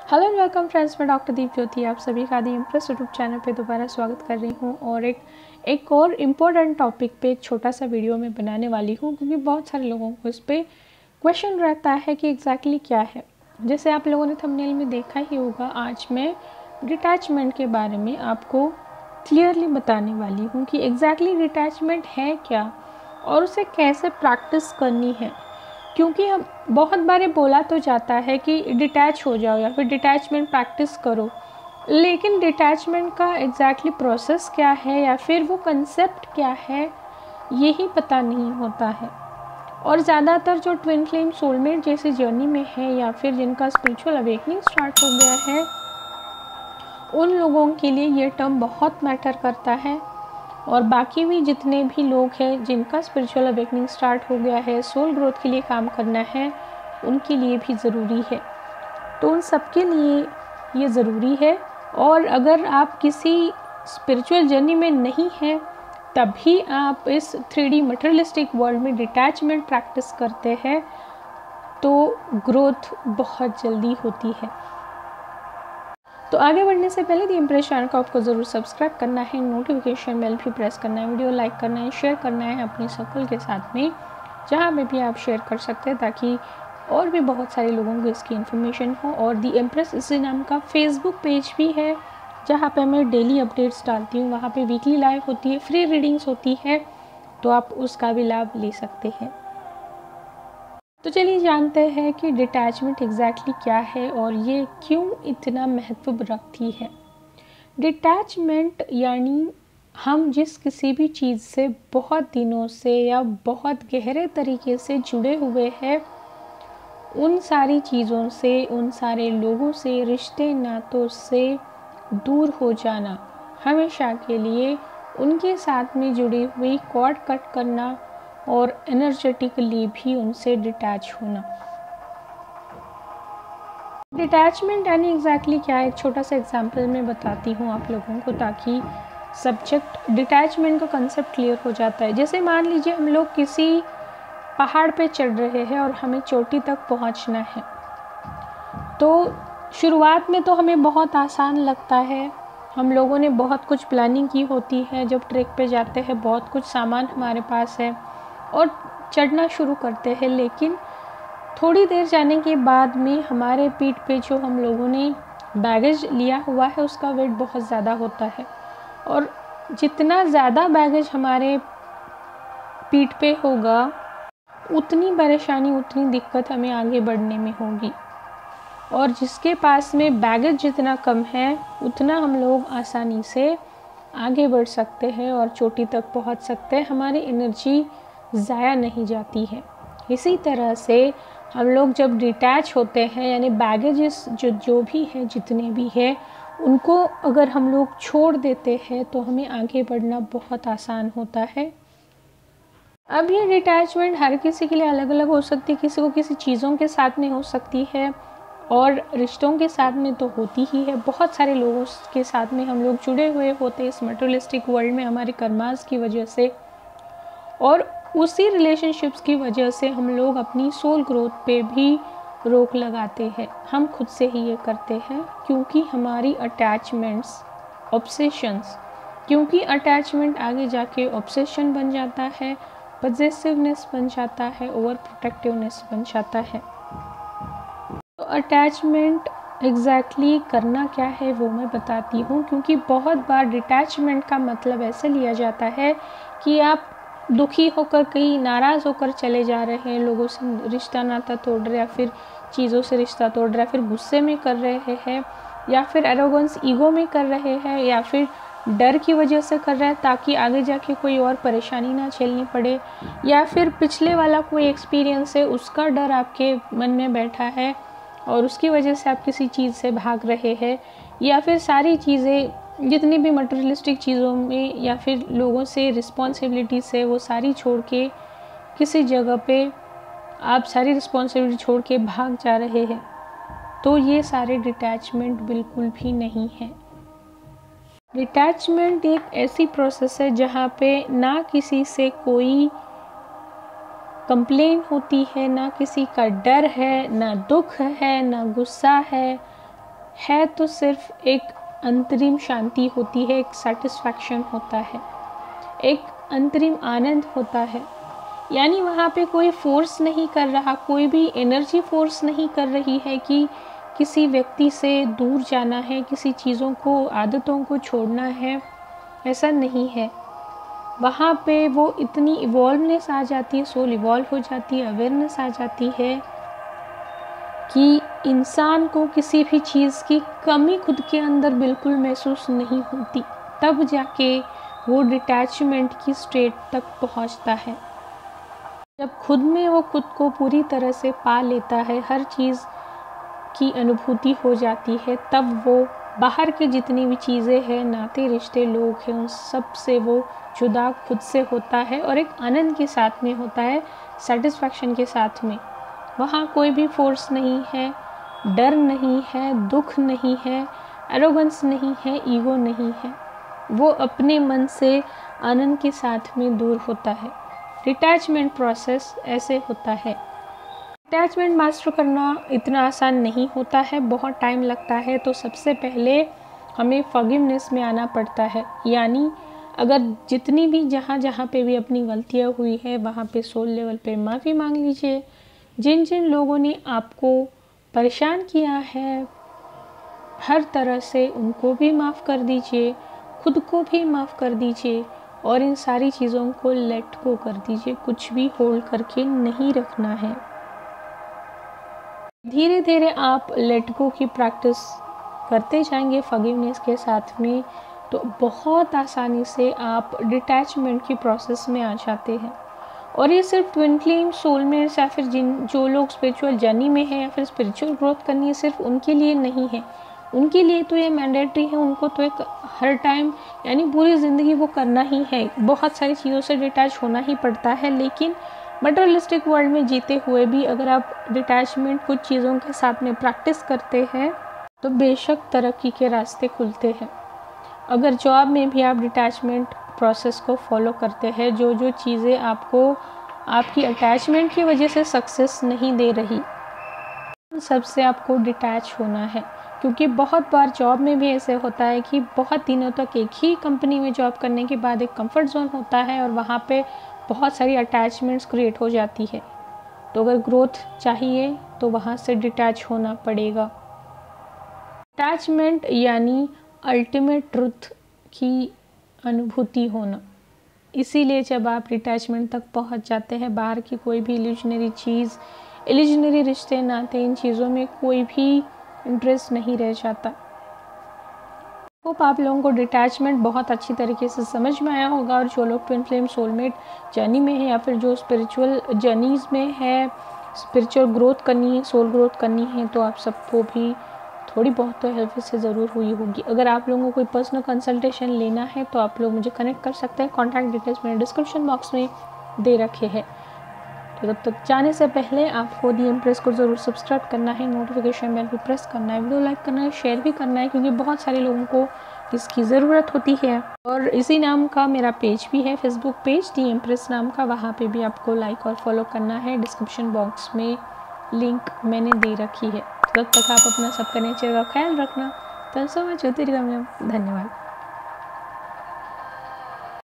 Hello and welcome friends, मैं doctor दीप ज्योति आप सभी का दी इम्प्रेस यूट्यूब चैनल पे दोबारा स्वागत कर रही हूँ। और एक और इम्पोर्टेंट टॉपिक पे एक छोटा सा वीडियो मैं बनाने वाली हूँ, क्योंकि बहुत सारे लोगों को इस पर क्वेश्चन रहता है कि एग्जैक्टली क्या है। जैसे आप लोगों ने थंबनेल में देखा ही होगा, आज मैं डिटैचमेंट के बारे में आपको क्लियरली बताने वाली हूँ कि एग्जैक्टली डिटैचमेंट है क्या और उसे कैसे प्रैक्टिस करनी है। क्योंकि हम बहुत बार बोला तो जाता है कि डिटैच हो जाओ या फिर डिटैचमेंट प्रैक्टिस करो, लेकिन डिटैचमेंट का एग्जैक्टली प्रोसेस क्या है या फिर वो कंसेप्ट क्या है यही पता नहीं होता है। और ज़्यादातर जो ट्विन फ्लेम सोलमेट जैसी जर्नी में है या फिर जिनका स्पिरिचुअल अवेकनिंग स्टार्ट हो गया है, उन लोगों के लिए ये टर्म बहुत मैटर करता है। और बाकी भी जितने भी लोग हैं जिनका स्पिरिचुअल अवेकनिंग स्टार्ट हो गया है, सोल ग्रोथ के लिए काम करना है, उनके लिए भी ज़रूरी है। तो उन सबके लिए ये ज़रूरी है। और अगर आप किसी स्पिरिचुअल जर्नी में नहीं हैं, तभी आप इस 3D मटेरियलिस्टिक वर्ल्ड में डिटैचमेंट प्रैक्टिस करते हैं, तो ग्रोथ बहुत जल्दी होती है। तो आगे बढ़ने से पहले दी इम्प्रेस चैनल को आपको ज़रूर सब्सक्राइब करना है, नोटिफिकेशन बेल भी प्रेस करना है, वीडियो लाइक करना है, शेयर करना है अपने सर्कल के साथ में, जहाँ पे भी आप शेयर कर सकते हैं, ताकि और भी बहुत सारे लोगों को इसकी इन्फॉर्मेशन हो। और दी इम्प्रेस इसी नाम का फेसबुक पेज भी है, जहाँ पे मैं डेली अपडेट्स डालती हूँ। वहाँ पे वीकली लाइव होती है, फ्री रीडिंग्स होती है, तो आप उसका भी लाभ ले सकते हैं। तो चलिए जानते हैं कि डिटैचमेंट एग्जैक्टली क्या है और ये क्यों इतना महत्व रखती है। डिटैचमेंट यानी हम जिस किसी भी चीज़ से बहुत दिनों से या बहुत गहरे तरीके से जुड़े हुए हैं, उन सारी चीज़ों से, उन सारे लोगों से, रिश्ते नातों से दूर हो जाना, हमेशा के लिए उनके साथ में जुड़ी हुई कॉर्ड कट करना और एनर्जेटिकली भी उनसे डिटैच होना। डिटैचमेंट यानी एग्जैक्टली क्या है, एक छोटा सा एग्जांपल मैं बताती हूँ आप लोगों को, ताकि सब्जेक्ट डिटैचमेंट का कंसेप्ट क्लियर हो जाता है। जैसे मान लीजिए हम लोग किसी पहाड़ पे चढ़ रहे हैं और हमें चोटी तक पहुँचना है। तो शुरुआत में तो हमें बहुत आसान लगता है, हम लोगों ने बहुत कुछ प्लानिंग की होती है, जब ट्रैक पे जाते हैं बहुत कुछ सामान हमारे पास है और चढ़ना शुरू करते हैं। लेकिन थोड़ी देर जाने के बाद में हमारे पीठ पे जो हम लोगों ने बैगेज लिया हुआ है, उसका वेट बहुत ज़्यादा होता है। और जितना ज़्यादा बैगेज हमारे पीठ पे होगा, उतनी परेशानी, उतनी दिक्कत हमें आगे बढ़ने में होगी। और जिसके पास में बैगेज जितना कम है, उतना हम लोग आसानी से आगे बढ़ सकते हैं और चोटी तक पहुंच सकते हैं, हमारी एनर्जी ज़ाया नहीं जाती है। इसी तरह से हम लोग जब डिटैच होते हैं, यानी बैगेजेस जो भी है, जितने भी है, उनको अगर हम लोग छोड़ देते हैं तो हमें आगे बढ़ना बहुत आसान होता है। अब ये डिटैचमेंट हर किसी के लिए अलग अलग हो सकती है। किसी को किसी चीज़ों के साथ में हो सकती है और रिश्तों के साथ में तो होती ही है। बहुत सारे लोगों के साथ में हम लोग जुड़े हुए होते हैं इस मटेरियलिस्टिक वर्ल्ड में, हमारे कर्मास की वजह से, और उसी रिलेशनशिप्स की वजह से हम लोग अपनी सोल ग्रोथ पे भी रोक लगाते हैं। हम खुद से ही ये करते हैं, क्योंकि हमारी अटैचमेंट्स, ऑब्सेशंस, क्योंकि अटैचमेंट आगे जाके ऑब्सेशन बन जाता है, पॉजेसिवनेस बन जाता है, ओवर प्रोटेक्टिवनेस बन जाता है। तो अटैचमेंट एग्जैक्टली करना क्या है वो मैं बताती हूँ, क्योंकि बहुत बार डिटैचमेंट का मतलब ऐसे लिया जाता है कि आप दुखी होकर, कहीं नाराज़ होकर चले जा रहे हैं, लोगों से रिश्ता नाता तोड़ रहे, या फिर चीज़ों से रिश्ता तोड़ रहे, फिर गुस्से में कर रहे हैं, या फिर एरोगेंस, ईगो में कर रहे हैं, या फिर डर की वजह से कर रहे हैं ताकि आगे जाके कोई और परेशानी ना झेलनी पड़े, या फिर पिछले वाला कोई एक्सपीरियंस है, उसका डर आपके मन में बैठा है और उसकी वजह से आप किसी चीज़ से भाग रहे हैं, या फिर सारी चीज़ें, जितनी भी मटेरियलिस्टिक चीज़ों में या फिर लोगों से रिस्पॉन्सिबिलिटी से, वो सारी छोड़ के किसी जगह पे आप सारी रिस्पॉन्सिबिलिटी छोड़ के भाग जा रहे हैं। तो ये सारे डिटैचमेंट बिल्कुल भी नहीं है। डिटैचमेंट एक ऐसी प्रोसेस है जहाँ पे ना किसी से कोई कंप्लेन होती है, ना किसी का डर है, ना दुख है, ना गुस्सा है, है तो सिर्फ एक अंतरिम शांति होती है, एक सेटिस्फैक्शन होता है, एक अंतरिम आनंद होता है। यानी वहाँ पे कोई फोर्स नहीं कर रहा, कोई भी एनर्जी फोर्स नहीं कर रही है कि किसी व्यक्ति से दूर जाना है, किसी चीज़ों को, आदतों को छोड़ना है, ऐसा नहीं है। वहाँ पे वो इतनी इवॉल्वनेस आ जाती है, सोल इवॉल्व हो जाती है, अवेयरनेस आ जाती है कि इंसान को किसी भी चीज़ की कमी खुद के अंदर बिल्कुल महसूस नहीं होती। तब जाके वो डिटैचमेंट की स्टेट तक पहुँचता है। जब खुद में वो खुद को पूरी तरह से पा लेता है, हर चीज़ की अनुभूति हो जाती है, तब वो बाहर की जितनी भी चीज़ें हैं, नाते रिश्ते, लोग हैं, उन सब से वो जुदा खुद से होता है और एक आनंद के साथ में होता है, सेटिस्फैक्शन के साथ में। वहाँ कोई भी फोर्स नहीं है, डर नहीं है, दुख नहीं है, एरोगेंस नहीं है, ईगो नहीं है। वो अपने मन से आनंद के साथ में दूर होता है। डिटैचमेंट प्रोसेस ऐसे होता है। डिटैचमेंट मास्टर करना इतना आसान नहीं होता है, बहुत टाइम लगता है। तो सबसे पहले हमें फॉरगिवनेस में आना पड़ता है। यानी अगर जितनी भी जहाँ पे भी अपनी गलतियाँ हुई है, वहाँ पे सोल लेवल पे माफ़ी मांग लीजिए। जिन जिन लोगों ने आपको परेशान किया है हर तरह से, उनको भी माफ़ कर दीजिए, खुद को भी माफ़ कर दीजिए और इन सारी चीज़ों को लेट गो कर दीजिए। कुछ भी होल्ड करके नहीं रखना है। धीरे धीरे आप लेट गो की प्रैक्टिस करते जाएंगे फॉरगिवनेस के साथ में, तो बहुत आसानी से आप डिटैचमेंट की प्रोसेस में आ जाते हैं। और ये सिर्फ ट्विन फ्लेम, सोलमेट्स या फिर जो लोग स्पिरिचुअल जर्नी में है या फिर स्पिरिचुअल ग्रोथ करनी है, सिर्फ उनके लिए नहीं है। उनके लिए तो ये मैंडेटरी है, उनको तो एक हर टाइम यानी पूरी ज़िंदगी वो करना ही है। बहुत सारी चीज़ों से डिटैच होना ही पड़ता है, लेकिन मटेरियलिस्टिक वर्ल्ड में जीते हुए भी अगर आप डिटैचमेंट कुछ चीज़ों के साथ में प्रैक्टिस करते हैं तो बेशक तरक्की के रास्ते खुलते हैं। अगर जॉब में भी आप डिटैचमेंट प्रोसेस को फॉलो करते हैं, जो जो चीज़ें आपको आपकी अटैचमेंट की वजह से सक्सेस नहीं दे रही, उन सब से आपको डिटैच होना है। क्योंकि बहुत बार जॉब में भी ऐसे होता है कि बहुत दिनों तक एक ही कंपनी में जॉब करने के बाद एक कंफर्ट जोन होता है और वहाँ पे बहुत सारी अटैचमेंट्स क्रिएट हो जाती है। तो अगर ग्रोथ चाहिए तो वहाँ से डिटैच होना पड़ेगा। अटैचमेंट यानी अल्टीमेट ट्रुथ की अनुभूति होना। इसीलिए जब आप डिटैचमेंट तक पहुंच जाते हैं, बाहर की कोई भी इल्यूजनरी चीज़, इल्यूजनरी रिश्ते, नाते, इन चीज़ों में कोई भी इंटरेस्ट नहीं रह जाता। होप आप लोगों को डिटैचमेंट बहुत अच्छी तरीके से समझ में आया होगा। और जो लोग ट्विन फ्लेम सोलमेट जर्नी में है या फिर जो स्पिरिचुअल जर्नीज़ में है, स्पिरिचुअल ग्रोथ करनी है, सोल ग्रोथ करनी है, तो आप सबको भी थोड़ी बहुत तो हेल्प इससे ज़रूर हुई होगी। अगर आप लोगों को कोई पर्सनल कंसल्टेशन लेना है तो आप लोग मुझे कनेक्ट कर सकते हैं। कॉन्टैक्ट डिटेल्स मैंने डिस्क्रिप्शन बॉक्स में दे रखे हैं। तो तब तक जाने से पहले आपको दी एम्प्रेस को ज़रूर सब्सक्राइब करना है, नोटिफिकेशन बेल भी प्रेस करना है, वीडियो लाइक करना है, शेयर भी करना है, क्योंकि बहुत सारे लोगों को इसकी ज़रूरत होती है। और इसी नाम का मेरा पेज भी है, फेसबुक पेज दी एम्प्रेस नाम का, वहाँ पे भी आपको लाइक और फॉलो करना है। डिस्क्रिप्शन बॉक्स में लिंक मैंने दे रखी है। तब तक आप अपना सबका नेचर का ख्याल रखना। तब सो मैं ज्योतिर्गम्यम। धन्यवाद।